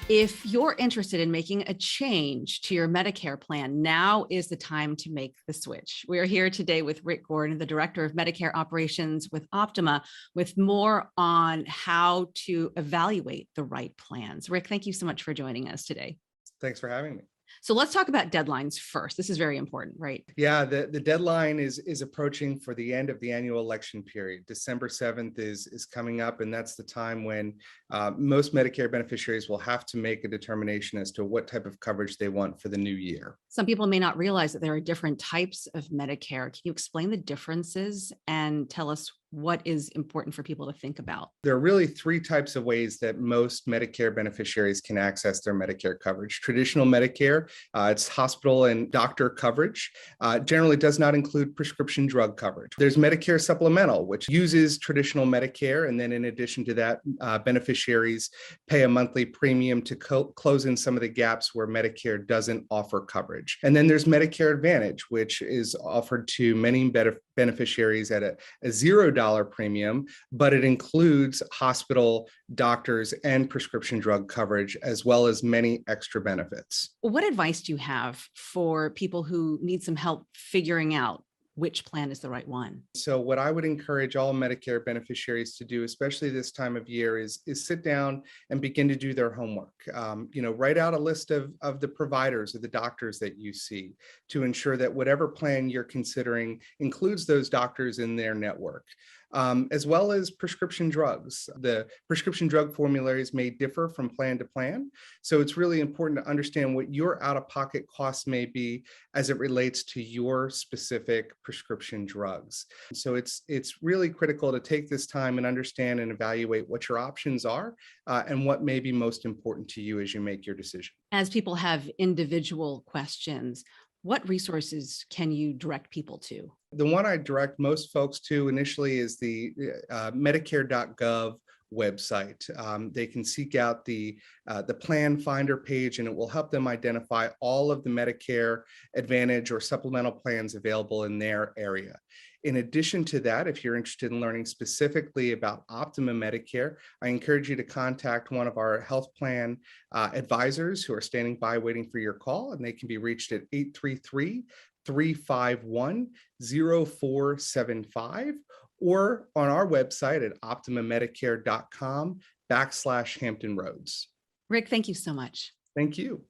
If you're interested in making a change to your Medicare plan, now is the time to make the switch. We are here today with Rick Gordon, the Director of Medicare Operations with Optima, with more on how to evaluate the right plans. Rick, thank you so much for joining us today. Thanks for having me. So let's talk about deadlines first. This is very important, right? Yeah, the deadline is approaching for the end of the annual election period. December 7th is coming up, and that's the time when most Medicare beneficiaries will have to make a determination as to what type of coverage they want for the new year. Some people may not realize that there are different types of Medicare. Can you explain the differences and tell us what is important for people to think about? There are really three types of ways that most Medicare beneficiaries can access their Medicare coverage. Traditional Medicare, it's hospital and doctor coverage, generally does not include prescription drug coverage. There's Medicare Supplemental, which uses traditional Medicare, and then in addition to that, beneficiaries pay a monthly premium to close in some of the gaps where Medicare doesn't offer coverage. And then there's Medicare Advantage, which is offered to many beneficiaries at a $0 premium, but it includes hospital, doctors, and prescription drug coverage, as well as many extra benefits. What advice do you have for people who need some help figuring out which plan is the right one? So what I would encourage all Medicare beneficiaries to do, especially this time of year, is sit down and begin to do their homework. Write out a list of the providers or the doctors that you see to ensure that whatever plan you're considering includes those doctors in their network. As well as prescription drugs. The prescription drug formularies may differ from plan to plan. So it's really important to understand what your out-of-pocket costs may be as it relates to your specific prescription drugs. So it's really critical to take this time and understand and evaluate what your options are and what may be most important to you as you make your decision. As people have individual questions, what resources can you direct people to? The one I direct most folks to initially is the Medicare.gov website. They can seek out the Plan Finder page, and it will help them identify all of the Medicare Advantage or supplemental plans available in their area. In addition to that, if you're interested in learning specifically about Optima Medicare, I encourage you to contact one of our health plan advisors who are standing by waiting for your call, and they can be reached at 833-351-0475 or on our website at optimamedicare.com/Hampton Roads. Rick, thank you so much. Thank you.